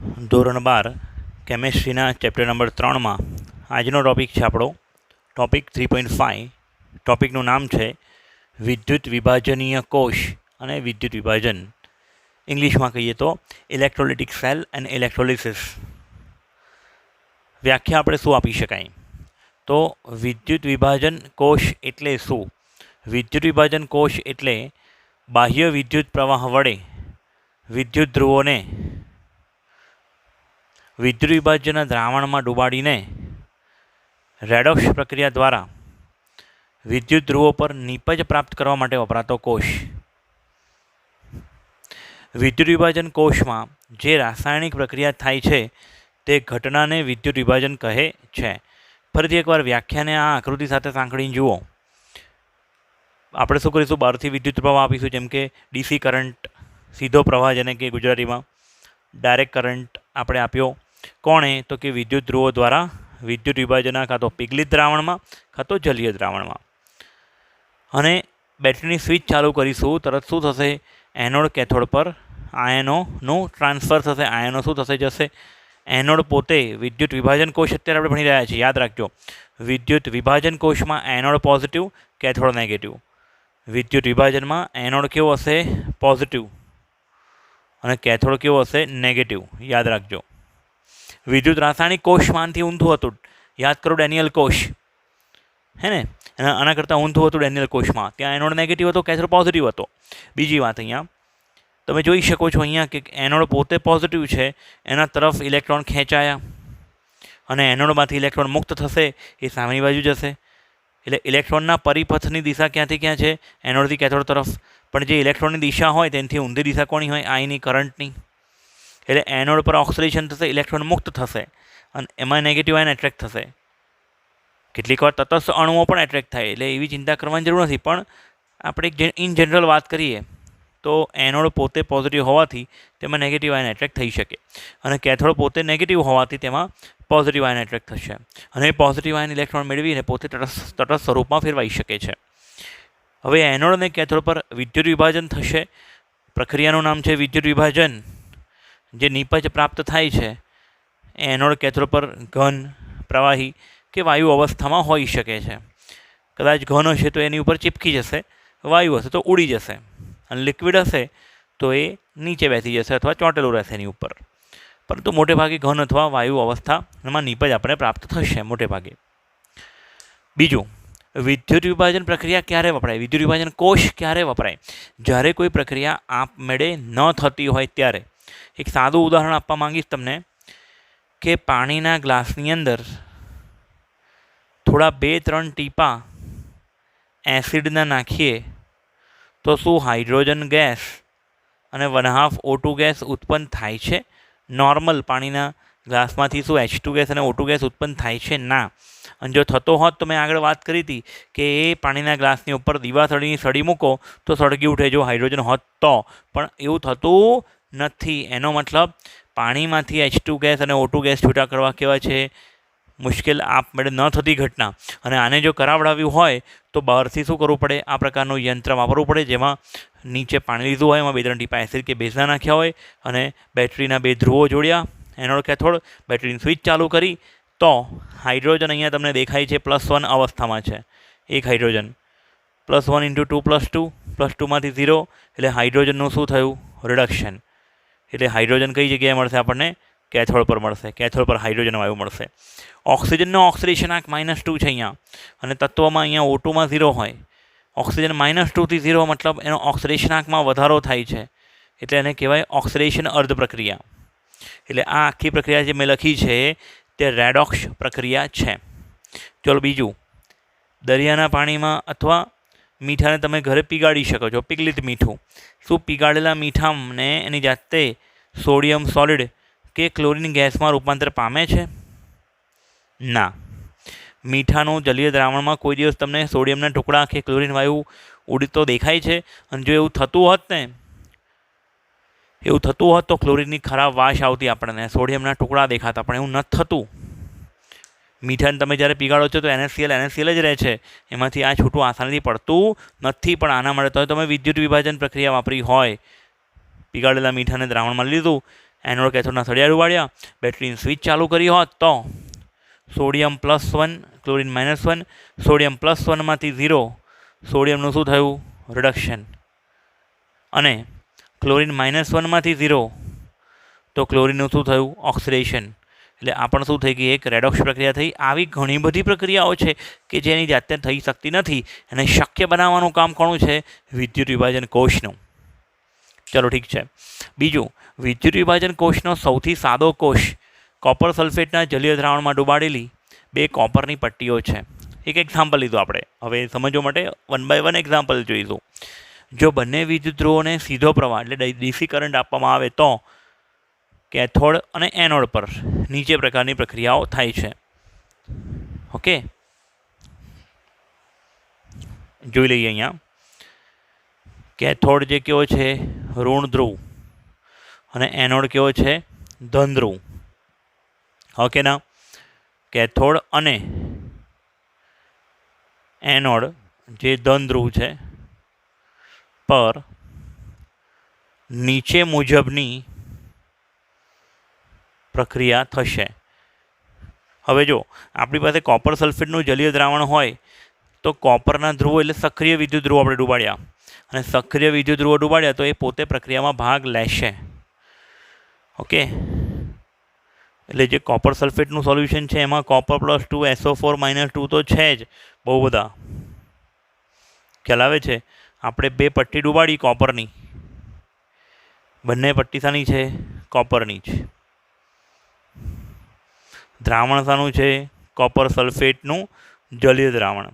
ધોરણ 12 કેમેસ્ટ્રીના chapter number 3માં આજનો topic છે આપણો ટૉપિક 3.5. ટૉપિકનું નામ છે વિદ્યુત વિભાજનીય કોષ અને વિદ્યુત વિભાજન. ઇંગ્લિશમાં કહીએ તો ઇલેક્ટ્રોલિટિક સેલ એન્ડ ઇલેક્ટ્રોલિસિસ. વ્યાખ્યા આપણે શું આપી શકાય? તો વિદ્યુત વિભાજન કોષ એટલે શું? વિદ્યુત વિભાજન કોષ એટલે બાહ્ય વિદ્યુત પ્રવાહ વડે વિદ્યુત ધ્રુવોને વિદ્યુત વિભાજનના દ્રાવણમાં ડૂબાડીને રેડોક્સ પ્રક્રિયા દ્વારા વિદ્યુત ધ્રુવો પર નિપજ પ્રાપ્ત કરવા માટે વપરાતો કોષ. વિદ્યુત વિભાજન કોષમાં જે રાસાયણિક પ્રક્રિયા થાય છે તે ઘટનાને વિદ્યુત વિભાજન કહે છે. ફરીથી એકવાર વ્યાખ્યાને આ આકૃતિ સાથે સાંકળીને જુઓ. આપણે શું કરીશું? બહારથી વિદ્યુત પ્રવાહ આપીશું, જેમ કે ડીસી કરંટ, સીધો પ્રવાહ જેને કે ગુજરાતીમાં ડાયરેક્ટ કરંટ આપણે આપ્યો. કોણે? તો કે વિદ્યુત ધ્રુવો દ્વારા વિદ્યુત વિભાજનના કાં તો પીગલિત દ્રાવણમાં કાં તો જલીય દ્રાવણમાં. અને બેટરીની સ્વિચ ચાલુ કરીશું, તરત શું થશે? એનોડ કેથોડ પર આયનોનું ટ્રાન્સફર થશે. આયનો શું થશે? જશે. એનોડ પોતે વિદ્યુત વિભાજન કોષ અત્યારે આપણે ભણી રહ્યા છીએ, યાદ રાખજો. વિદ્યુત વિભાજન કોષમાં એનોડ પોઝિટિવ, કેથોડ નેગેટિવ. વિદ્યુત વિભાજનમાં એનોડ કેવો હશે? પોઝિટિવ, અને કેથોડ કેવો હશે? નેગેટિવ. યાદ રાખજો. વિદ્યુત રાસાયણિક કોષમાંથી ઊંધું હતું. યાદ કરો ડેનિયલ કોષ, હે ને? આના કરતાં ઊંધું હતું ડેનિયલ કોષમાં. ત્યાં એનોડ નેગેટિવ હતો, કેથોડ પોઝિટિવ હતો. બીજી વાત, અહીંયા તમે જોઈ શકો છો અહીંયા કે એનોડ પોતે પોઝિટિવ છે, એના તરફ ઇલેક્ટ્રોન ખેંચાયા અને એનોડમાંથી ઇલેક્ટ્રોન મુક્ત થશે, એ સામેની બાજુ જશે. એટલે ઇલેક્ટ્રોનના પરિપથની દિશા ક્યાંથી ક્યાં છે? એનોડથી કેથોડ તરફ. પણ જે ઇલેક્ટ્રોનની દિશા હોય તેનાથી ઊંધી દિશા કોની હોય? આઈની, કરંટની. એટલે એનોડ પર ઓક્સિડેશન થશે, ઇલેક્ટ્રોન મુક્ત થશે અને એમાં નેગેટિવ આયન એટ્રેક્ટ થશે. કેટલીક વાર તટસ્થ અણુઓ પણ એટ્રેક્ટ થાય, એટલે એવી ચિંતા કરવાની જરૂર નથી. પણ આપણે ઇન જનરલ વાત કરીએ તો એનોડ પોતે પોઝિટિવ હોવાથી તેમાં નેગેટિવ આયન એટ્રેક્ટ થઈ શકે, અને કેથોડ પોતે નેગેટિવ હોવાથી તેમાં પોઝિટિવ આયન એટ્રેક્ટ થશે. અને એ પોઝિટિવ આયન ઇલેક્ટ્રોન મેળવીને પોતે તટસ્થ સ્વરૂપમાં ફેરવાઈ શકે છે. હવે એનોડ અને કેથોડ પર વિદ્યુત વિભાજન થશે. પ્રક્રિયાનું નામ છે વિદ્યુત વિભાજન. જે નિપજ પ્રાપ્ત થાય છે એનોડ કેથોડ પર ઘન, પ્રવાહી કે વાયુ અવસ્થામાં હોઈ શકે છે. કદાચ ઘન હશે તો એની ઉપર ચીપકી જશે, વાયુ હશે તો ઉડી જશે, અને લિક્વિડ હશે તો એ નીચે બેસી જશે અથવા ચોંટેલું રહેશે એની ઉપર. પરંતુ મોટે ભાગે ઘન અથવા વાયુ અવસ્થામાં નિપજ આપણે પ્રાપ્ત થશે મોટે ભાગે. બીજું, વિદ્યુત વિભાજન પ્રક્રિયા ક્યારે વપરાય? વિદ્યુત વિભાજન કોષ ક્યારે વપરાય? જ્યારે કોઈ પ્રક્રિયા આપમેળે ન થતી હોય ત્યારે. એક સાદું ઉદાહરણ આપવા માંગીશ તમને કે પાણીના ગ્લાસની અંદર થોડા 2-3 ટીપા એસિડના નાખીએ તો શું હાઇડ્રોજન ગેસ અને 1/2 O2 ગેસ ઉત્પન્ન થાય છે? નોર્મલ પાણીના ગ્લાસમાંથી શું H2 ગેસ અને O2 ગેસ ઉત્પન્ન થાય છે? ના. અને જો થતો હોત તો મેં આગળ વાત કરી હતી કે એ પાણીના ગ્લાસની ઉપર દીવાસળીની સળી મૂકો તો સળગી ઉઠે, જો હાઇડ્રોજન હોત તો. પણ એવું થતું નથી. એનો મતલબ પાણીમાંથી H2 ગેસ અને O2 ગેસ છૂટા કરવા કેવા છે? મુશ્કેલ, આપમેળે ન થતી ઘટના. અને આને જો કરાવડાવ્યું હોય તો બહારથી શું કરવું પડે? આ પ્રકારનું યંત્ર વાપરવું પડે, જેમાં નીચે પાણી લીધું હોય, એમાં 2-3 ટીપા એસિડ કે બેઝના નાખ્યા હોય, અને બેટરીના 2 ધ્રુવો જોડ્યા, એનોડ કેથોડ, બેટરીની સ્વિચ ચાલુ કરી તો હાઇડ્રોજન અહીંયા તમને દેખાય છે +1 અવસ્થામાં છે. એક હાઇડ્રોજન +1 × 2 +2, +2માંથી 0, એટલે હાઇડ્રોજનનું શું થયું? રિડક્શન. એટલે હાઇડ્રોજન કઈ જગ્યાએ મળશે આપણને? કેથોડ પર મળશે. કેથોડ પર હાઇડ્રોજન વાયુ મળશે. ઓક્સિજનનો ઓક્સિડેશન આંક -2 છે અહીંયા, અને તત્વમાં અહીંયા O2માં 0 હોય. ઓક્સિજન -2 થી 0 મતલબ એનો ઓક્સિડેશન આંકમાં વધારો થાય છે, એટલે એને કહેવાય ઓક્સિડેશન અર્ધ પ્રક્રિયા. એટલે આ આખી પ્રક્રિયા જે મેં લખી છે તે રેડોક્સ પ્રક્રિયા છે. ચલો બીજું, દરિયાના પાણીમાં અથવા મીઠાને તમે ઘરે પીગાડી શકો છો, પીગલિત મીઠું. શું પીગાડેલા મીઠાને એની જાતે સોડિયમ સોલિડ કે ક્લોરીન ગેસમાં રૂપાંતર પામે છે? ના. મીઠાનું જલીય દ્રાવણમાં કોઈ દિવસ તમને સોડિયમના ટુકડા કે ક્લોરીન વાયુ ઉડતો દેખાય છે? અને જો એવું થતું હોત તો ક્લોરીનની ખરાબ વાસ આવતી આપણને, સોડિયમના ટુકડા દેખાતા. પણ એવું નથી થતું. મીઠાને તમે જ્યારે પીગાડો છો તો NaCl જ રહે છે, એમાંથી આ છૂટું આસાનીથી પડતું નથી. પણ આના માટે તો તમે વિદ્યુત વિભાજન પ્રક્રિયા વાપરી હોય. પીગાડેલા મીઠાને દ્રાવણમાં લીધું, એનોડ કેથોડના સળિયા ડુબાડ્યા, બેટરીની સ્વિચ ચાલુ કરી હોત તો સોડિયમ +1 ક્લોરિન -1, સોડિયમ +1માંથી 0, સોડિયમનું શું થયું? રિડક્શન. અને ક્લોરિન -1માંથી 0 તો ક્લોરિનનું શું થયું? ઓક્સિડેશન. એટલે આ પણ શું થઈ ગઈ? એક રેડોક્સ પ્રક્રિયા થઈ. આવી ઘણી બધી પ્રક્રિયાઓ છે કે જેની જાતે થઈ શકતી નથી, અને શક્ય બનાવવાનું કામ કોનું છે? વિદ્યુત વિભાજન કોષનું. ચલો ઠીક છે. બીજું, વિદ્યુત વિભાજન કોષનો સૌથી સાદો કોષ કોપર સલ્ફેટના જલીય દ્રાવણમાં ડુબાડેલી 2 કોપરની પટ્ટીઓ છે. એક એક્ઝામ્પલ લીધું આપણે. હવે સમજવા માટે 1 by 1 એક્ઝામ્પલ જોઈશું. જો બંને વિદ્યુત ધ્રુવોને સીધો પ્રવાહ એટલે ડીસી કરંટ આપવામાં આવે તો કેથોડ અને એનોડ પર નીચે પ્રકારની પ્રક્રિયાઓ થાય છે. ઓકે, જોઈ લઈએ. અહીંયા કેથોડ જે કેવો છે? ઋણ ધ્રુવ. અને એનોડ કેવો છે? ધન ધ્રુવ. ઓકે ના? કેથોડ અને એનોડ જે ધન ધ્રુવ છે પર નીચે મુજબની પ્રક્રિયા થશે. હવે જો આપણી પાસે કોપર સલ્ફેટનું જલીય દ્રાવણ હોય તો કોપરના ધ્રુવો એટલે સક્રિય વિદ્યુત ધ્રુવો આપણે ડુબાડ્યા, અને સક્રિય વિદ્યુત ધ્રુવો ડુબાડ્યા તો એ પોતે પ્રક્રિયામાં ભાગ લેશે. ઓકે, એટલે જે કોપર સલ્ફેટનું સોલ્યુશન છે એમાં કોપર +2 SO4 -2 તો છે જ, બહુ બધા. ખ્યાલ આવે છે? આપણે 2 પટ્ટી ડુબાડી કોપરની, બંને પટ્ટી શાની છે? કોપરની જ. દ્રાવણ શાનું છે? કોપર સલ્ફેટનું જલીય દ્રાવણ.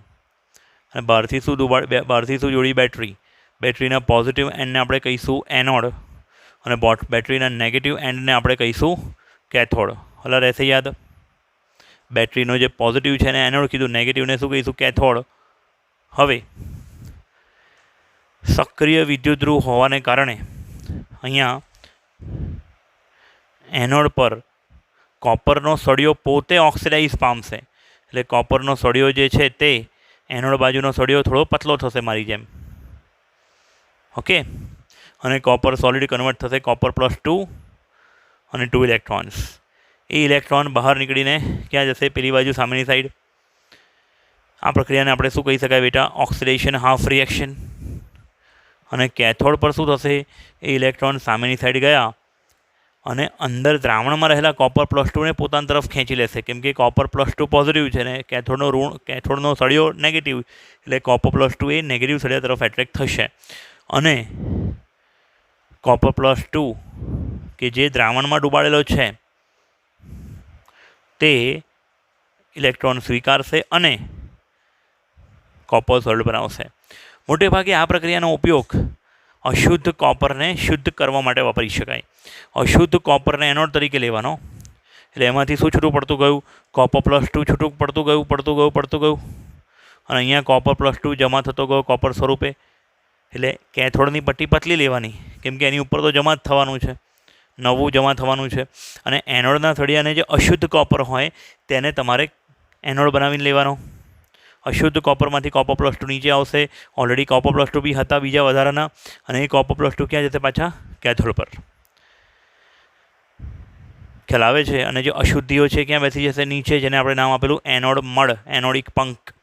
અને બહારથી શું જોડી? બેટરી. બેટરીના પોઝિટિવ એન્ડને આપણે કહીશું એનોડ, અને બેટરીના નેગેટિવ એન્ડને આપણે કહીશું કેથોડ. હલા રહેશે યાદ? બેટરીનો જે પોઝિટિવ છે એને એનોડ કીધું, નેગેટિવને શું કહીશું? કેથોડ. હવે સક્રિય વિદ્યુત ધ્રુવ હોવાને કારણે અહીંયા એનોડ પર કોપરનો સળિયો પોતે ઓક્સિડાઇઝ પામશે. એટલે કોપરનો સળિયો જે છે તે એનોડ બાજુનો સળિયો થોડો પતલો થશે મારી જેમ. ઓકે, અને કોપર સોલિડ કન્વર્ટ થશે કોપર +2 અને 2 ઇલેક્ટ્રોન્સ. એ ઇલેક્ટ્રોન બહાર નીકળીને ક્યાં જશે? પેલી બાજુ સામેની સાઈડ. આ પ્રક્રિયાને આપણે શું કહી શકાય બેટા? Oxidation half reaction. અને કેથોડ પર શું થશે? એ ઇલેક્ટ્રોન સામેની સાઈડ ગયા અને અંદર દ્રાવણમાં રહેલા કોપર +2ને પોતાની તરફ ખેંચી લેશે, કેમ કે કોપર +2 પોઝિટિવ છે ને કેથોડનો સળિયો નેગેટિવ, એટલે કોપર +2 એ નેગેટિવ સળિયા તરફ એટ્રેક્ટ થશે. અને કોપર +2 કે જે દ્રાવણમાં ડુબાડેલો છે તે ઇલેક્ટ્રોન સ્વીકારશે અને કોપર સોલિડ બનાવશે. મોટે ભાગે આ પ્રક્રિયાનો ઉપયોગ અશુદ્ધ કોપરને શુદ્ધ કરવા માટે વાપરી શકાય. અશુદ્ધ કોપરને એનોડ તરીકે લેવાનો, એટલે એમાંથી શું છૂટું પડતું ગયું? કોપર +2 છૂટું પડતું ગયું. અને અહીંયા કોપર +2 જમા થતો ગયો કોપર સ્વરૂપે. એટલે કેથોડની પટ્ટી પતલી લેવાની, કેમ કે એની ઉપર તો જમા જ થવાનું છે, નવું જમા થવાનું છે. અને એનોડના સળિયાને જે અશુદ્ધ કોપર હોય તેને તમારે એનોડ બનાવીને લેવાનો. અશુદ્ધ કોપરમાંથી કોપર +2 નીચે આવશે. ઓલરેડી કોપર +2 બી હતા બીજા વધારાના, અને એ કોપર +2 ક્યાં જશે? પાછા કેથોડ પર. ખ્યાલ આવે છે? અને જે અશુદ્ધિઓ છે ક્યાં બેસી જશે? નીચે, જેને આપણે નામ આપેલું એનોડ મડ, એનોડિક પંક.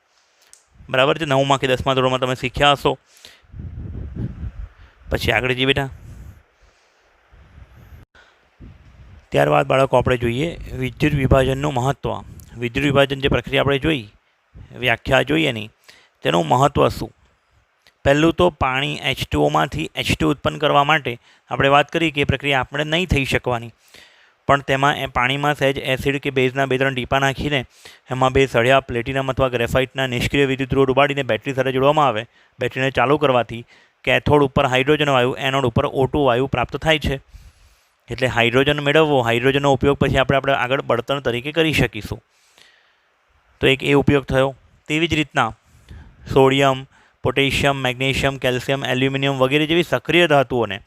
બરાબર છે? 9મા કે 10મા ધોરણમાં તમે શીખ્યા હશો. પછી આગળ જઈએ બેટા. ત્યારબાદ બાળકો આપણે જોઈએ વિદ્યુત વિભાજનનું મહત્ત્વ. વિદ્યુત વિભાજન જે પ્રક્રિયા આપણે જોઈ, વ્યાખ્યા જોઈએ નહીં, તેનું મહત્ત્વ શું? પહેલું તો પાણી H2ઓમાંથી H2 ઉત્પન્ન કરવા માટે આપણે વાત કરી કે એ પ્રક્રિયા આપણે નહીં થઈ શકવાની, પણ તેમાં પાણીમાં સહેજ એસિડ કે બેઝના 2-3 ટીપા નાખીને એમાં 2 સળિયા પ્લેટિનમ અથવા ગ્રેફાઇટના નિષ્ક્રિય વિદ્યુત ધ્રુવો ડુબાડીને બેટરી સાથે જોડવામાં આવે. બેટરીને ચાલુ કરવાથી કેથોડ ઉપર હાઇડ્રોજન વાયુ, એનોડ ઉપર O2 વાયુ પ્રાપ્ત થાય છે. એટલે હાઇડ્રોજન મેળવવો, હાઇડ્રોજનનો ઉપયોગ પછી આપણે આગળ બળતણ તરીકે કરી શકીશું. તો એક એ ઉપયોગ થયો. તેવી જ રીતના sodium, potassium, magnesium, calcium, aluminium વગેરે જેવી સક્રિય ધાતુઓને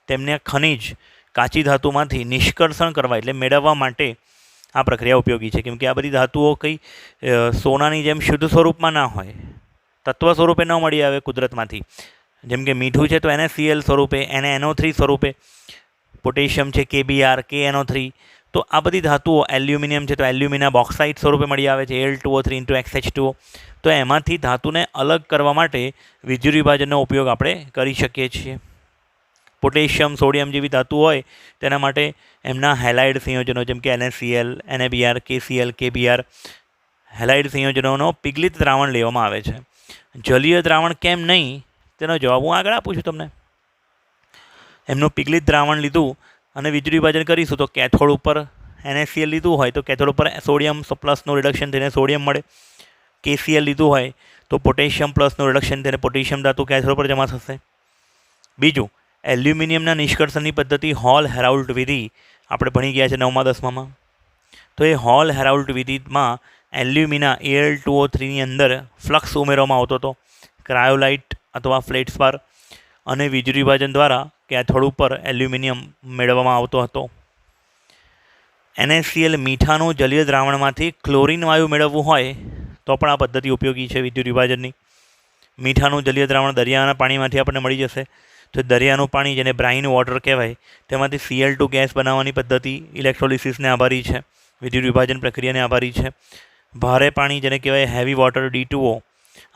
તેમને ખનિજ કાચી ધાતુમાંથી નિષ્કર્ષણ કરવા એટલે મેળવવા માટે આ પ્રક્રિયા ઉપયોગી છે. કેમ કે આ બધી ધાતુઓ કંઈ સોનાની જેમ શુદ્ધ સ્વરૂપમાં ના હોય, તત્વ સ્વરૂપે ન મળી આવે કુદરતમાંથી. જેમ કે મીઠું છે તો એને Cl સ્વરૂપે, એને NO3 સ્વરૂપે પોટેશિયમ છે KBr, KNO3. તો આ બધી ધાતુઓ, એલ્યુમિનિયમ છે તો એલ્યુમિના બોક્સાઇટ સ્વરૂપે મળી આવે છે Al2O3 × XH2O. તો એમાંથી ધાતુને અલગ કરવા માટે વિદ્યુત વિભાજનનો ઉપયોગ આપણે કરી શકીએ છીએ. પોટેશિયમ, સોડિયમ જેવી ધાતુ હોય તેના માટે એમના હેલાઇડ સંયોજનો જેમ કે NaCl, NaBr, KCl, KBr halide સંયોજનોનો પિગલિત દ્રાવણ લેવામાં આવે છે. જલીય દ્રાવણ કેમ નહીં તેનો જવાબ હું આગળ આપું છું તમને. એમનું પિગલિત દ્રાવણ લીધું અને વિદ્યુત વિભાજન કરીશું તો કેથોડ ઉપર NaCl લીધું હોય તો કેથોડ ઉપર સોડિયમ પ્લસનું રિડક્શન થઈને સોડિયમ મળે. KCl લીધું હોય તો પોટેશિયમ પ્લસનું રિડક્શન થઈને પોટેશિયમ ધાતુ કેથોડ પર જમા થશે. બીજું, એલ્યુમિનિયમના નિષ્કર્ષણની પદ્ધતિ હોલ હેરાલ્ડ વિધિ આપણે ભણી ગયા છે 9મા 10મામાં. તો એ હોલ હેરાલ્ડ વિધિમાં એલ્યુમિના Al2O3ની અંદર ફ્લક્સ ઉમેરવામાં આવતો હતો ક્રાયોલાઇટ અથવા ફ્લેટસ્પાર, અને વિદ્યુત વિભાજન દ્વારા કેથોડ ઉપર એલ્યુમિનિયમ મેળવવામાં આવતો હતો. NaCl મીઠાનું જલીય દ્રાવણમાંથી ક્લોરીન વાયુ મેળવવું હોય તો પણ આ પદ્ધતિ ઉપયોગી છે વિદ્યુત વિભાજનની. મીઠાનું જલીય દ્રાવણ દરિયાના પાણીમાંથી આપણને મળી જશે. તો દરિયાનું પાણી, જેને બ્રાઇન વોટર કહેવાય, તેમાંથી Cl2 ગેસ બનાવવાની પદ્ધતિ ઇલેક્ટ્રોલિસિસને આભારી છે, વિદ્યુત વિભાજન પ્રક્રિયાને આભારી છે. ભારે પાણી, જેને કહેવાય હેવી વોટર D2O,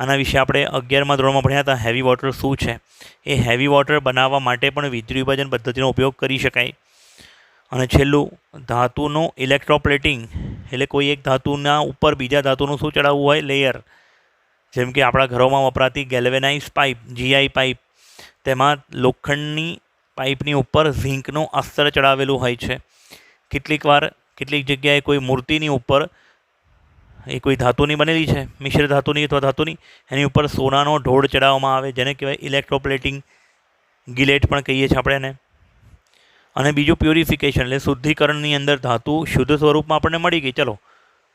આના વિશે આપણે 11મા ધોરણમાં ભણ્યા હતા. હેવી વોટર શું છે? એ હેવી વોટર બનાવવા માટે પણ વિદ્યુત વિભાજન પદ્ધતિનો ઉપયોગ કરી શકાય. અને છેલ્લું, ધાતુનું ઇલેક્ટ્રોપ્લેટિંગ, એટલે કોઈ એક ધાતુના ઉપર બીજા ધાતુનું શું ચડાવવું હોય, લેયર. જેમ કે આપણા ઘરોમાં વપરાતી ગેલ્વેનાઇઝ પાઇપ, GI પાઇપ, તેમાં લોખંડની પાઇપની ઉપર ઝીંકનું અસ્ત્ર ચડાવેલું હોય છે. કેટલીક જગ્યાએ કોઈ મૂર્તિની ઉપર, એ કોઈ ધાતુની બનેલી છે, મિશ્ર ધાતુની અથવા ધાતુની, એની ઉપર સોનાનો ઢોળ ચડાવવામાં આવે, જેને કહેવાય ઇલેક્ટ્રોપ્લેટિંગ, ગિલેટ પણ કહીએ છીએ આપણે એને. અને બીજું પ્યુરિફિકેશન, એટલે શુદ્ધિકરણની અંદર ધાતુ શુદ્ધ સ્વરૂપમાં આપણને મળી ગઈ. ચલો,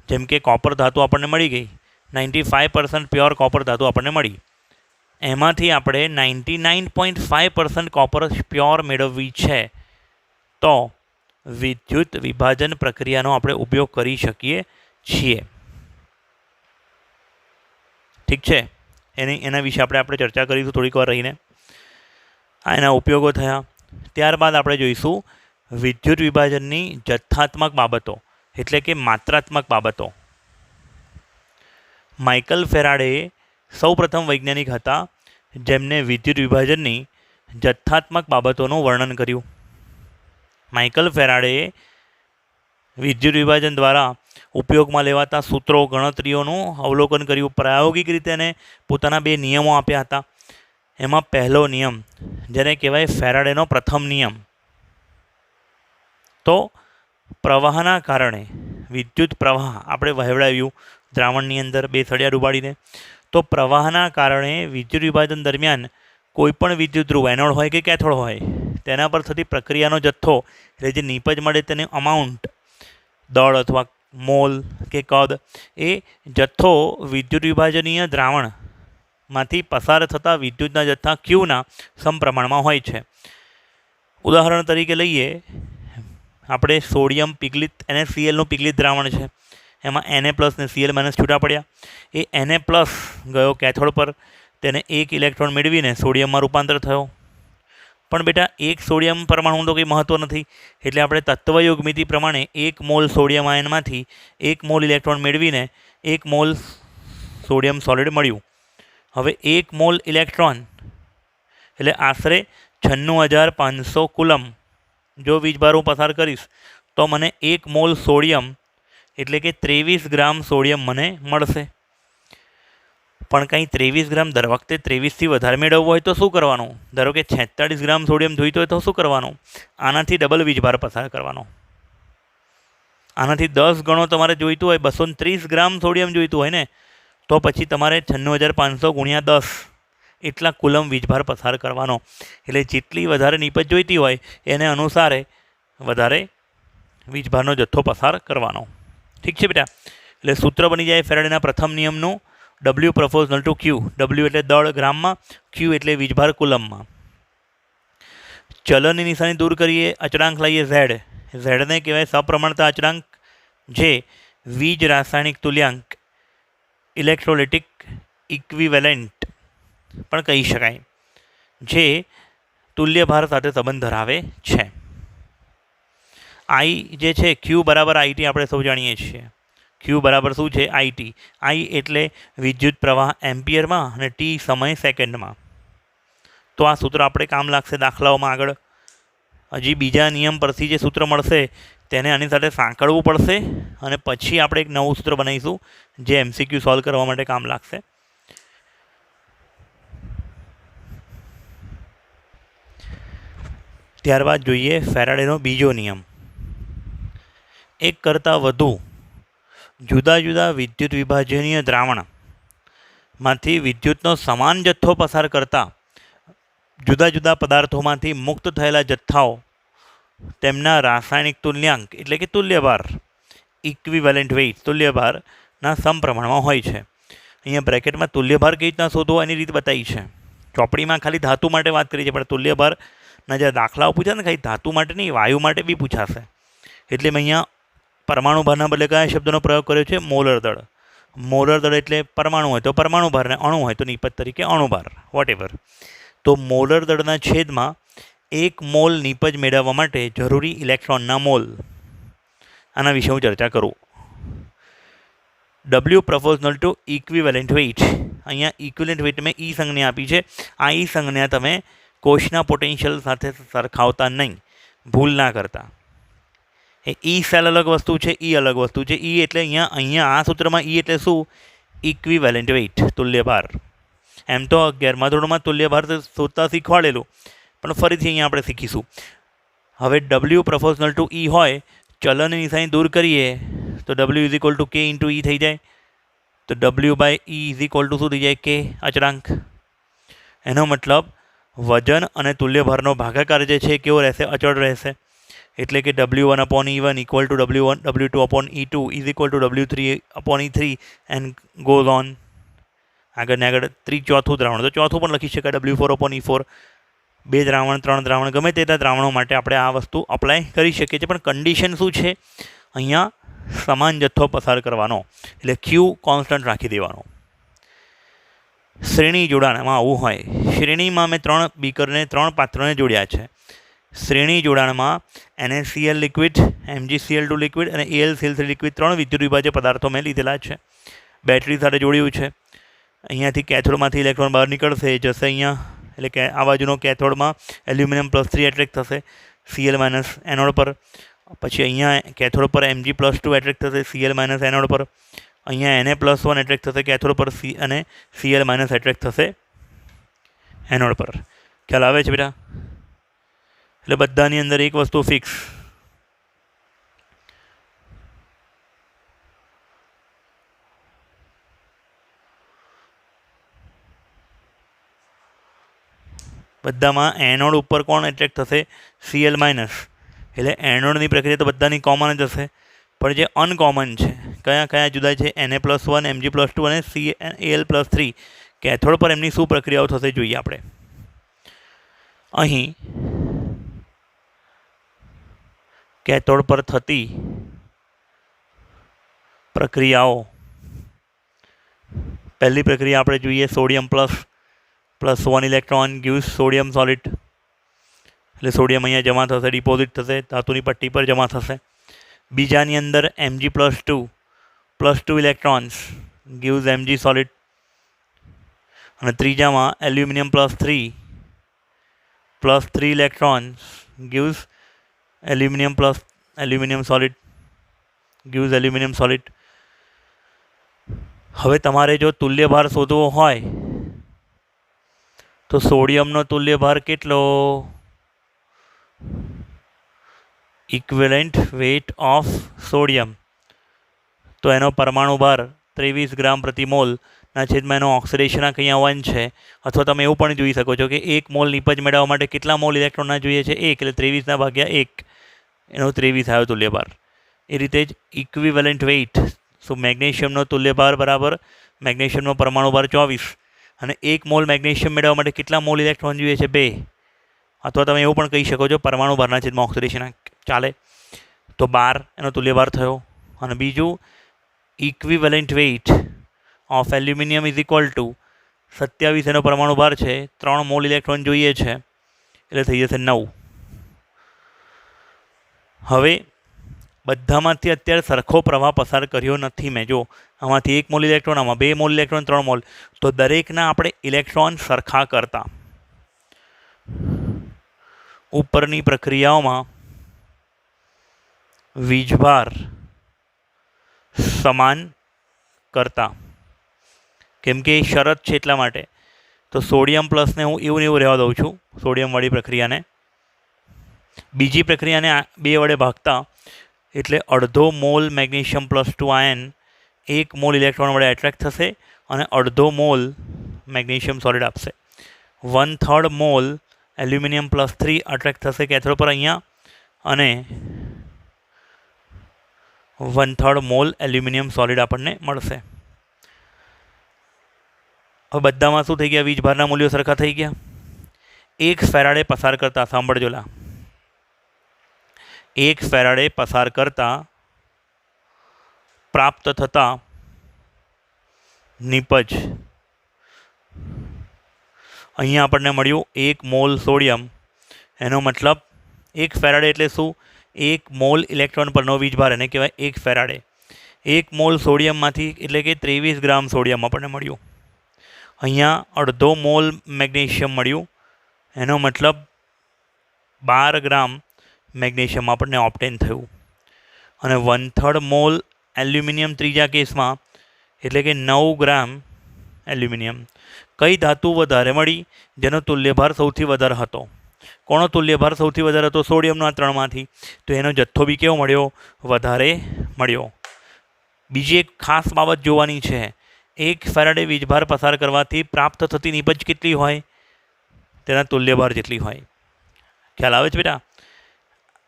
જેમ કે કોપર ધાતુ આપણને મળી ગઈ, 95% પ્યોર કોપર ધાતુ આપણને મળી. એમાંથી આપણે 99.5% કોપર પ્યોર મેળવવી છે તો વિદ્યુત વિભાજન પ્રક્રિયાનો આપણે ઉપયોગ કરી શકીએ છીએ. ઠીક છે, એના વિશે આપણે ચર્ચા કરીશું થોડીક વાર રહીને. આ એના ઉપયોગો થયા. ત્યારબાદ આપણે જોઈશું વિદ્યુત વિભાજનની જથ્થાત્મક બાબતો, એટલે કે માત્રાત્મક બાબતો. માઇકલ ફેરાડે સૌપ્રથમ વૈજ્ઞાનિક હતા જેમને વિદ્યુત વિભાજનની જથ્થાત્મક બાબતોનું વર્ણન કર્યું. માઇકલ ફેરાડેએ વિદ્યુત વિભાજન દ્વારા ઉપયોગમાં લેવાતા સૂત્રો, ગણતરીઓનું અવલોકન કર્યું. પ્રાયોગિક રીતે એને પોતાના 2 નિયમો આપ્યા હતા. એમાં પહેલો નિયમ, જેને કહેવાય ફેરાડેનો પ્રથમ નિયમ, તો પ્રવાહના કારણે વિદ્યુત પ્રવાહ આપણે વહેવડાવ્યું દ્રાવણની અંદર 2 સળિયા ડૂબાડીને. તો પ્રવાહના કારણે વિદ્યુત વિભાજન દરમિયાન કોઈપણ વિદ્યુત ધ્રુવ, એનોડ હોય કે કેથોડ હોય, તેના પર થતી પ્રક્રિયાનો જથ્થો, એટલે જે નીપજ મળે તેની અમાઉન્ટ, દળ અથવા મોલ કે કદ, એ જથ્થો વિદ્યુત વિભાજનીય દ્રાવણમાંથી પસાર થતા વિદ્યુતના જથ્થા Qના સમપ્રમાણમાં હોય છે. ઉદાહરણ તરીકે લઈએ, આપણે સોડિયમ પિગલિત NaClનું પિગલિત દ્રાવણ છે, એમાં Na+ ને Cl- છૂટા પડ્યા. એ Na+ ગયો કેથોડ પર, તેને 1 ઇલેક્ટ્રોન મેળવીને સોડિયમમાં રૂપાંતર થયો. પણ બેટા, 1 સોડિયમ પરમાણુ તો કંઈ મહત્ત્વ નથી, એટલે આપણે તત્વયુગ્મિતિ પ્રમાણે 1 મોલ સોડિયમ આયનમાંથી 1 મોલ ઇલેક્ટ્રોન મેળવીને 1 મોલ સોડિયમ સોલિડ મળ્યું. હવે 1 મોલ ઇલેક્ટ્રોન એટલે આશરે 96,500 કુલમ જો વીજભાર હું પસાર કરીશ તો મને 1 મોલ સોડિયમ એટલે કે 23 ગ્રામ સોડિયમ મને મળશે. પણ કંઈ 23 ગ્રામ દર વખતે 23થી વધારે મેળવવું હોય તો શું કરવાનું? ધારો કે 46 ગ્રામ સોડિયમ જોઈતો હોય તો શું કરવાનું? આનાથી ડબલ વીજભાર પસાર કરવાનો. આનાથી 10 ગણો તમારે જોઈતું હોય, 230 ગ્રામ સોડિયમ જોઈતું હોય ને, તો પછી તમારે 96,500 × 10 એટલા કુલમ વીજભાર પસાર કરવાનો. એટલે જેટલી વધારે નીપજ જોઈતી હોય એને અનુસારે વધારે વીજભારનો જથ્થો પસાર કરવાનો. ઠીક છે બેટા? એટલે સૂત્ર બની જાય ફેરાડેના પ્રથમ નિયમનું, W proportional to Q. W એટલે દળ ગ્રામમાં, Q એટલે વીજભાર કુલમમાં. ચલનની નિશાની દૂર કરીએ, અચળાંક લઈએ Z. ઝેડને કહેવાય સપ્રમાણતા અચળાંક, જે વીજ રાસાયણિક તુલ્યાંક, ઇલેક્ટ્રોલિટિક ઇક્વિવેલેન્ટ પણ કહી શકાય, જે તુલ્ય ભાર સાથે સંબંધ ધરાવે છે. આઈ જે છે ક્યુ બરાબર આઈટી આપણે સૌ જાણીએ છીએ. ક્યુ બરાબર શું છે? આઈટી. આઈ એટલે વિદ્યુત પ્રવાહ એમ્પિયરમાં અને ટી સમય સેકન્ડમાં. તો આ સૂત્ર આપણે કામ લાગશે દાખલાઓમાં આગળ. હજી બીજા નિયમ પરથી જે સૂત્ર મળશે તેને આની સાથે સાંકળવું પડશે અને પછી આપણે એક નવું સૂત્ર બનાવીશું જે એમસીક્યુ સોલ્વ કરવા માટે કામ લાગશે. ત્યારબાદ જોઈએ ફેરાડેનો બીજો નિયમ. એક કરતાં વધુ જુદા જુદા વિદ્યુત વિભાજનીય દ્રાવણમાંથી વિદ્યુતનો સમાન જથ્થો પસાર કરતા જુદા જુદા પદાર્થોમાંથી મુક્ત થયેલા જથ્થાઓ તેમના રાસાયણિક તુલ્યાંક એટલે કે તુલ્યભાર ઇક્વિવેલન્ટ વેઇટ તુલ્યભારના સમપ્રમાણમાં હોય છે. અહીંયા બ્રેકેટમાં તુલ્યભાર કેવી રીતના શોધવો એની રીત બતાવી છે. ચોપડીમાં ખાલી ધાતુ માટે વાત કરી છે પણ તુલ્યભારના જે દાખલાઓ પૂછાશે ને ખાલી ધાતુ માટે નહીં વાયુ માટે બી પૂછાશે. એટલે મેં અહીંયા પરમાણુ ભારના બદલે કયા શબ્દનો પ્રયોગ કર્યો છે? મોલર દળ. મોલર દળ એટલે પરમાણુ હોય તો પરમાણુ ભાર ને અણુ હોય તો નિપજ તરીકે અણુભાર વોટેવર. તો મોલર દળના છેદમાં 1 મોલ નિપજ મેળવવા માટે જરૂરી ઇલેક્ટ્રોનના મોલ. આના વિશે હું ચર્ચા કરું. W proportional to equivalent weight. અહીંયા ઇક્વિવેલન્ટ વેઇટ મેં ઈ સંજ્ઞા આપી છે. આ ઈ સંજ્ઞા તમે કોષના પોટેન્શિયલ સાથે સરખાવતા નહીં, ભૂલ ના કરતા. એ ઈ સેલ અલગ વસ્તુ છે, ઈ અલગ વસ્તુ છે. ઈ એટલે અહીંયા આ સૂત્રમાં ઈ એટલે શું? Equivalent weight તુલ્યભાર. એમ તો 11મા ધોરણમાં તુલ્યભાર શોધતા શીખવાડેલું પણ ફરીથી અહીંયા આપણે શીખીશું. હવે W પ્રપોઝનલ ટુ ઈ હોય, ચલનની નિશાની દૂર કરીએ તો W is equal to K into E થઈ જાય. તો W by E is equal to શું થઈ જાય? કે અચળાંક. એનો મતલબ વજન અને તુલ્યભારનો ભાગાકાર જે છે કેવો રહેશે? અચળ રહેશે. એટલે કે W1 upon E1 equal to W2 upon E2 is equal two W3 upon E3 and goes on. આગળ ને આગળ ચોથું દ્રાવણ તો ચોથું પણ લખી શકાય W4 અપોન E4. 2 દ્રાવણ 3 દ્રાવણ ગમે તેટલા દ્રાવણો માટે આપણે આ વસ્તુ અપ્લાય કરી શકીએ છીએ. પણ કન્ડિશન શું છે? અહીંયા સમાન જથ્થો પસાર કરવાનો એટલે ક્યુ કોન્સ્ટન્ટ રાખી દેવાનો. શ્રેણી જોડાણમાં આવું હોય. શ્રેણીમાં મેં 3 બીકરને 3 પાત્રને જોડ્યા છે. શ્રેણી જોડાણમાં NaCl લિક્વિડ, MgCl2 લિક્વિડ અને AlCl3 લિક્વિડ 3 વિદ્યુત વિભાજ્ય પદાર્થો મેં લીધેલા છે. બેટરી સાથે જોડ્યું છે. અહીંયાથી કેથોડમાંથી ઇલેક્ટ્રોન બહાર નીકળશે, જશે અહીંયા. એટલે કે આ બાજુનો કેથોડમાં એલ્યુમિનિયમ+3 એટ્રેક્ટ થશે Cl- એનોડ પર. પછી અહીંયા કેથોડ પર Mg+2 એટ્રેક્ટ થશે Cl- એનોડ પર. અહીંયા Na+1 એટ્રેક્ટ થશે કેથોડ પર અને Cl- એટ્રેક્ટ થશે એનોડ પર. ખ્યાલ આવે છે બેટા? એટલે બધાની અંદર એક વસ્તુ ફિક્સ. બધામાં એનોડ ઉપર કોણ એટ્રેક્ટ થશે? Cl-. એટલે એનોડની પ્રક્રિયા તો બધાની કોમન જ હશે પણ જે અનકોમન છે કયા કયા જુદા છે? Na+1 Mg+2 અને Al+3. કેથોડ પર એમની શું પ્રક્રિયાઓ થશે જોઈએ આપણે. અહીં કેથોડ પર થતી પ્રક્રિયાઓ, પહેલી પ્રક્રિયા આપણે જોઈએ sodium +1 electron gives sodium solid. એટલે સોડિયમ અહીંયા જમા થશે, ડિપોઝિટ થશે, ધાતુની પટ્ટી પર જમા થશે. બીજાની અંદર Mg+2 electrons gives Mg solid. અને ત્રીજામાં Al+3 electrons gives aluminium solid. હવે તમારે જો તુલ્યભાર શોધવો હોય તો સોડિયમનો તુલ્યભાર કેટલો? Equivalent weight of sodium. તો એનો પરમાણુ ભાર 23 ગ્રામ પ્રતિ મોલ ના છેદમાં એનો ઓક્સિડેશનાંક અહીંયા 1 છે. અથવા તમે એવું પણ જોઈ શકો છો કે 1 મોલ નિપજ મેળવવા માટે કેટલા મોલ ઇલેક્ટ્રોનના જોઈએ છે? 1 એટલે 23/1 એનો 23 આવ્યો તુલ્યભાર. એ રીતે જ ઇક્વિવેલન્ટ વેઇટ. સો મેગ્નેશિયમનો તુલ્યભાર બરાબર મેગ્નેશિયમનો પરમાણુ ભાર 24 અને 1 મોલ મેગ્નેશિયમ મેળવવા માટે કેટલા મોલ ઇલેક્ટ્રોન જોઈએ છે? 2. અથવા તમે એવું પણ કહી શકો છો પરમાણુ ભારના છેદમાં ઓક્સિડેશનાંક ચાલે તો 12 એનો તુલ્યભાર થયો. અને બીજું equivalent weight of aluminium is equal to 27 એનો પરમાણુ ભાર છે, 3 મોલ ઇલેક્ટ્રોન જોઈએ છે એટલે થઈ જશે 9. હવે બધામાંથી અત્યારે સરખો પ્રવાહ પસાર કર્યો નથી મેં. જો આમાંથી 1 મોલ ઇલેક્ટ્રોન, આમાં 2 મોલ ઇલેક્ટ્રોન, 3 મોલ, તો દરેકના આપણે ઇલેક્ટ્રોન સરખા કરતા ઉપરની પ્રક્રિયાઓમાં વીજભાર સમાન કરતા, કેમ કે એ શરત છે એટલા માટે. તો સોડિયમ પ્લસને હું એવું ને એવું રહેવા દઉં છું, સોડિયમવાળી પ્રક્રિયાને. બીજી પ્રક્રિયાને 2 વડે ભાગતા એટલે અડધો મોલ મેગ્નેશિયમ +2 આયન 1 મોલ ઇલેક્ટ્રોન વડે એટ્રેક્ટ થશે અને અડધો મોલ મેગ્નેશિયમ સોલિડ આપશે. 1/3 મોલ એલ્યુમિનિયમ +3 એટ્રેક્ટ થશે કેથોડ પર અહીંયા, અને 1/3 મોલ એલ્યુમિનિયમ સોલિડ આપણને મળશે. હવે બધામાં શું થઈ ગયા? વીજભારના મૂલ્યો સરખા થઈ ગયા. 1 ફેરાડે પસાર કરતા, સાંભળજો લા, 1 ફેરાડે પસાર કરતા પ્રાપ્ત થતા નિપજ, અહીંયા આપણને મળ્યું 1 મોલ સોડિયમ. એનો મતલબ 1 ફેરાડે એટલે શું? 1 મોલ ઇલેક્ટ્રોન પરનો વીજભાર, એને કહેવાય 1 ફેરાડે. 1 મોલ સોડિયમમાંથી એટલે કે 23 ગ્રામ સોડિયમ આપણને મળ્યું. અહીંયા અડધો મોલ મેગ્નેશિયમ મળ્યું, એનો મતલબ 12 ગ્રામ મેગ્નેશિયમ આપણને ઓપ્ટેન થયું. અને 1/3 મોલ એલ્યુમિનિયમ ત્રીજા કેસમાં એટલે કે 9 ગ્રામ એલ્યુમિનિયમ. કઈ ધાતુ વધારે મળી? જેનો તુલ્યભાર સૌથી વધારે હતો. કોનો તુલ્યભાર સૌથી વધારે હતો? સોડિયમનો, આ 3માંથી. તો એનો જથ્થો બી કેવો મળ્યો? વધારે મળ્યો. બીજી એક ખાસ બાબત જોવાની છે. 1 ફેરાડે વીજભાર પસાર કરવાથી પ્રાપ્ત થતી નિપજ કેટલી હોય? તેના તુલ્યભાર જેટલી હોય. ખ્યાલ આવે છે બેટા?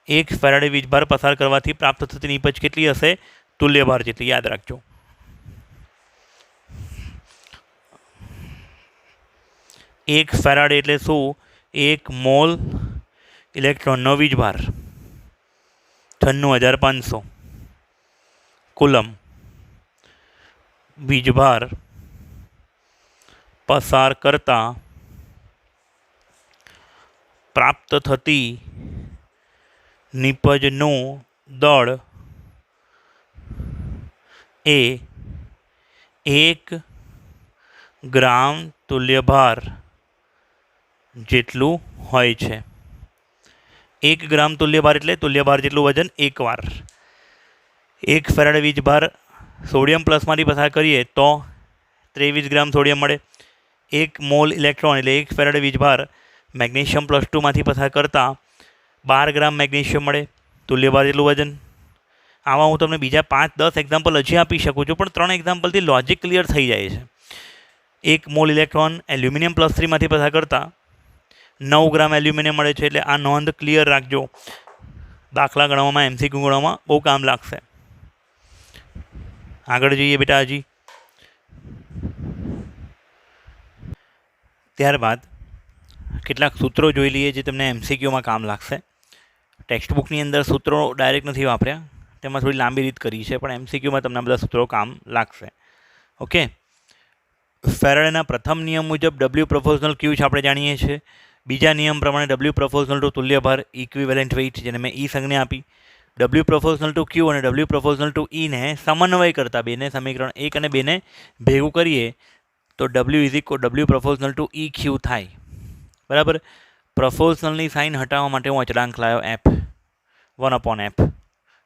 1 ફેરાડે વીજભાર પસાર કરવાથી પ્રાપ્ત થતી નિપજ કેટલી હશે? તુલ્યભાર જેટલી. યાદ રાખજો. 1 ફેરાડે એટલે શું? 1 મોલ ઇલેક્ટ્રોનનો વીજભાર 96,500 કુલમ વીજભાર પસાર કરતા પ્રાપ્ત થતી નિપજનું દળ એ 1 ગ્રામ તુલ્યભાર જેટલું હોય છે. 1 ગ્રામ તુલ્યભાર એટલે તુલ્યભાર જેટલું વજન એકવાર. 1 ફેરાડે વીજભાર સોડિયમ પ્લસમાંથી પસાર કરીએ તો 23 ગ્રામ સોડિયમ મળે. 1 મોલ ઇલેક્ટ્રોન એટલે 1 ફેરાડે વીજભાર મેગ્નેશિયમ +2માંથી પસાર કરતાં 12 ગ્રામ મેગ્નેશિયમ મળે, તુલ્યભાર જેટલું વજન. આમાં હું તમને બીજા 5-10 એક્ઝામ્પલ હજી આપી શકું છું, પણ 3 એક્ઝામ્પલથી લોજિક ક્લિયર થઈ જાય છે. 1 મોલ ઇલેક્ટ્રોન એલ્યુમિનિયમ +3માંથી પસાર કરતાં 9 ગ્રામ એલ્યુમિનિયમ મળે છે. એટલે આ નોંધ ક્લિયર રાખજો. દાખલા ગણવામાં, MCQ ગણવામાં બહુ કામ લાગશે. આગળ જઈએ બેટા. હજી ત્યારબાદ કેટલાક સૂત્રો જોઈ લઈએ જે તમને MCQમાં કામ લાગશે. ટેક્સ્ટબુકની અંદર સૂત્રો ડાયરેક્ટ નથી વાપર્યા, તેમાં થોડી લાંબી રીત કરી છે, પણ MCQમાં તમને બધા સૂત્રો કામ લાગશે. ઓકે. ફેરાડેના પ્રથમ નિયમ મુજબ W પ્રોપોર્શનલ Q છે, આપણે જાણીએ છીએ. બીજા નિયમ પ્રમાણે W પ્રોપોર્શનલ ટુ તુલ્યભાર ઇક્વિવેલન્ટ વેઇટ, જેને મેં E સંજ્ઞા આપી. W પ્રોપોર્શનલ ટુ Q અને W પ્રોપોર્શનલ ટુ E ને સમન્વય કરતા, બેને સમીકરણ 1 અને 2ને ભેગું કરીએ તો W પ્રોપોર્શનલ ટુ EQ થાય. બરાબર. પ્રોપોર્શનલની સાઇન હટાવવા માટે હું અચળાંક લાવ્યો F, 1/F.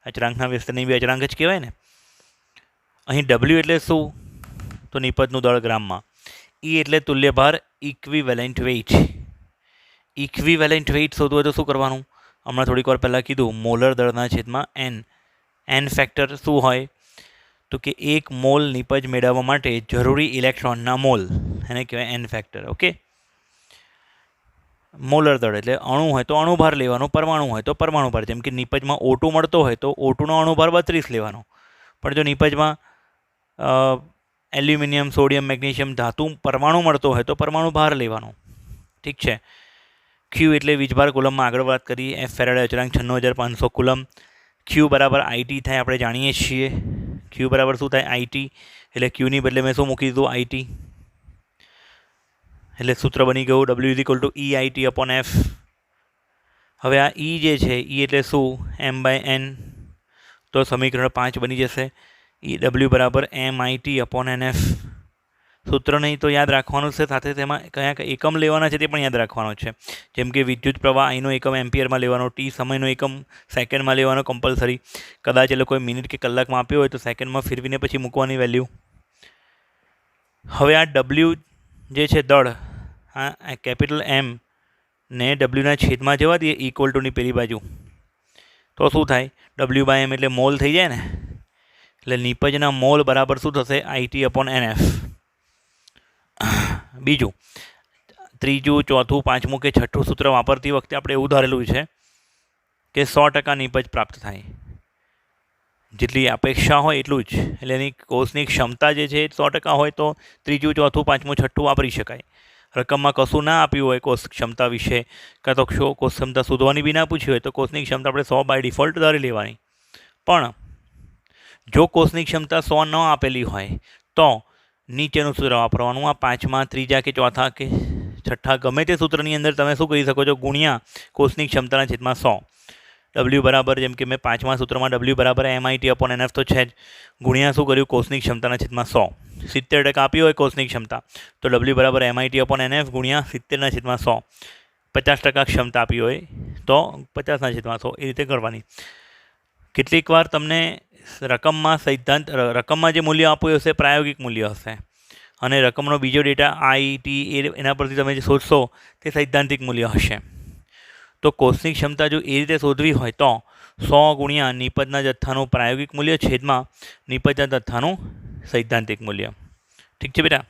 અચળાંકના વિસ્તરણની બી અચળાંક જ કહેવાય ને. અહીં W એટલે શું? તો નિપજનું દળ ગ્રામમાં. E એટલે તુલ્યભાર ઇક્વિવેલન્ટ વેઇટ. ઇક્વિવેલન્ટ વેઇટ શોધવું હોય તો શું કરવાનું? હમણાં થોડીક વાર પહેલાં કીધું, મોલર દળના છેદમાં n. n ફેક્ટર શું હોય? તો કે 1 મોલ નિપજ મેળવવા માટે જરૂરી ઇલેક્ટ્રોનના મોલ, એને કહેવાય n ફેક્ટર. ઓકે. મોલર દળ એટલે અણુ હોય તો અણુભાર લેવાનો, પરમાણુ હોય તો પરમાણુ ભાર. જેમ કે નિપજમાં O2 મળતો હોય તો O2નો અણુભાર 32 લેવાનો. પણ જો નિપજમાં એલ્યુમિનિયમ, સોડિયમ, મેગ્નેશિયમ ધાતુ પરમાણુ મળતો હોય તો પરમાણુ ભાર લેવાનો. ઠીક છે. Q એટલે વીજભાર કુલમમાં આગળ વાત કરી. F ફેરાડે અચળાંક 96,500 કુલમ. Q બરાબર IT થાય, આપણે જાણીએ છીએ. Q બરાબર શું થાય? IT. એટલે Qની બદલે મેં શું મૂકી દીધું? IT. એટલે સૂત્ર બની ગયું W = EIT/F. હવે આ E જે છે, E એટલે શું? M/N तो समीकरण 5 बनी जैसे डब्ल्यू बराबर MIT अपॉन NF। सूत्र नहीं तो याद राखवानुं छे, साथे तेमां कया एकम लेवाना छे ते पण याद राखवानो छे। जेम के विद्युत प्रवाह आईनो एकम एम्पियर में लेवानो, टी समयनो एकम सेकंड में लेवानो कम्पलसरी। कदाच ए लोकोए मिनिट के कलाक में आप्यो होय तो सेकंड में फेरवीने पछी मूकवानी वेल्यू। हवे आ डब्ल्यू जे छे दळ, आ कैपिटल M ने डब्ल्यूना छेदमां जवा दीए इक्वल टू नी पेली बाजू, तो शुं थाय डब्ल्यू बाय एम एटले मोल थई जाय ने। एटले निपजना मोल बराबर शुं थशे IT अपॉन NF। बीजू त्रीजू चौथू पांचमू के छठ्ठू सूत्र वापरती वखते आपणे एवुं धारेलुं छे के 100% निपज प्राप्त थाय। जेटली अपेक्षा होय एटલું જ, એટલે એની કોષની ક્ષમતા જે છે 100% હોય તો ત્રીજું ચોથું પાંચમું છઠ્ઠું વાપરી શકાય। રકમમાં કશું ના આપ્યું હોય કોષ ક્ષમતા વિશે, કાં તો કોષ ક્ષમતા શોધવાની બી ના પૂછી હોય તો કોષની ક્ષમતા આપણે 100 બાય ડિફોલ્ટ ધારી લેવાની। પણ જો કોષની ક્ષમતા 100 ન આપેલી હોય તો નીચેનું સૂત્ર વાપરવાનું। આ પાંચમા ત્રીજા કે ચોથા કે છઠ્ઠા ગમે તે સૂત્રની અંદર તમે શું કરી શકો છો, ગુણ્યા કોષની ક્ષમતાના છેદમાં 100। डब्ल्यू बराबर जेम के मैं पांचमा सूत्र में डब्ल्यू बराबर MIT अपॉन NF तो है, गुणिया शू कर्यु कोषनी क्षमता छेदमां 100। 70% आपी होय कोषनी क्षमता तो डब्ल्यू बराबर MIT अपॉन NF गुणिया 70 छेदमां 100। 50% क्षमता आपी होय तो 50 छेदमां 100 ए रीते करवानी। केटलीक वार तमने रकम में सिद्धांत रकम में जे मूल्य आप्युं हशे प्रायोगिक मूल्य हशे अने रकमनो बीजो डेटा IT एना परथी तमे जे शोधशो ते सैद्धांतिक मूल्य हशे। तो कोषनी क्षमता जो ए रीते शोधवी होय तो 100 गुणिया निपजना जत्थानुं प्रायोगिक मूल्य छेदमां निपजना जत्थानुं सैद्धांतिक मूल्य। ठीक है बेटा।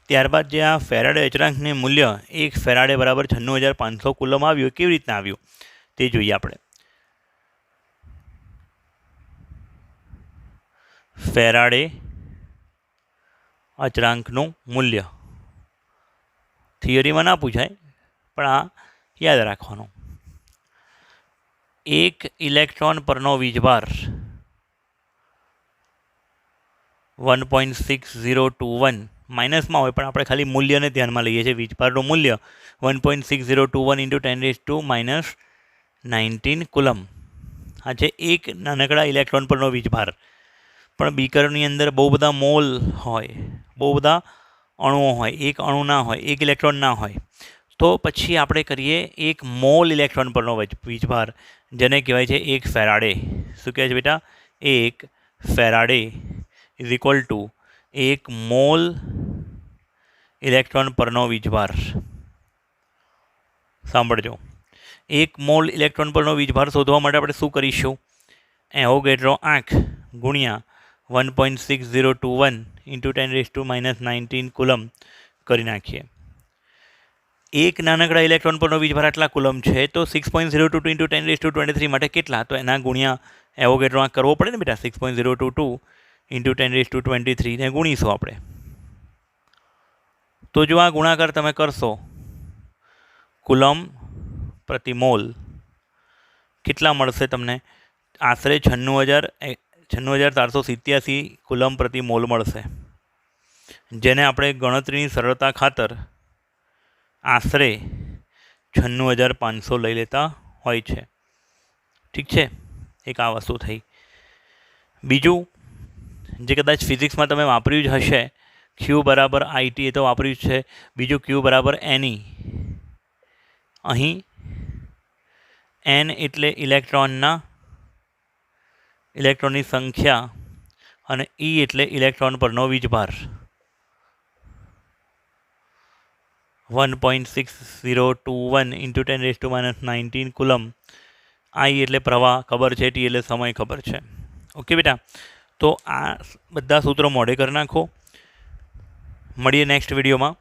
त्यारबाद जे आ फेराडे अचळांकने मूल्य 1 फेराडे बराबर 96,500 कूलम आव्युं, केवी रीतना आव्युं ते जोईए आपणे। फेराडे अचळांकनुं मूल्य थियरी में ना पूछाय पण आ याद राखवानुं। एक इलेक्ट्रॉन परनो वीजभार 1.6021 माइनस में होय पण आपणे खाली मूल्य ने ध्यान में लईए छीए। वीजभारनुं मूल्य 1.6021 इंटू 10⁻⁻19 कूलम। आ छे एक नानकड़ा इलेक्ट्रॉन परनो वीजभार। पण बीकरनी अंदर बहु बधा मोल होय, बहु बधा अणुओ होय, एक अणु ना होय, एक इलेक्ट्रॉन ना होय, तो पछी आपणे करीए एक मोल इलेक्ट्रॉन परनो वीजभार जेने कहेवाय छे 1 फेराडे। शुं कहे छे बेटा? 1 Faraday is equal to 1 mole electron परनो वीजभार। सांभळजो, 1 मोल इलेक्ट्रॉन परनो वीजभार शोधवा माटे आपणे शुं करीशुं? एवोगेड्रो आंख गुणिया 1.6021 इंटू 10⁻⁻19 कूलम करी नाखीए। एक नानकड़ा इलेक्ट्रॉन परनो वीजभार आटला कूलम है तो 6.022 इंटू 10⁻23 माटे केटला? तो एना गुणिया एवोगेड्रो आंख करवो पड़े ने बेटा। 6.022 इंटू 10⁻23 ने गुणीशुं आपणे। तो जो आ गुणाकार तमे करशो कूलम प्रति मोल केटला मळशे तमने? आशरे 96,487 कूलम प्रति मोल मळशे, जेने आपणे गणतरीनी सरलता खातर आशरे 96,500 लई लेता होय छे। ठीक है, एक आ वस्तु थई। बीजू जे कदाच फिजिक्स में तमे वापर्युं ज हशे, क्यू बराबर IT ए तो वापर्युं ज छे। बीजू क्यू बराबर NE। अहीं N एटले इलेक्ट्रॉननी संख्या अने E एटले इलेक्ट्रॉन परनो वीजभार। 1.6021 इंटू 10⁻⁻19 कूलम। I एटले प्रवाह खबर है, T एटले समय खबर है। ओके बेटा, तो आ बधा सूत्रों मोढे कर नाखो। मळीए नेक्स्ट विडियो में।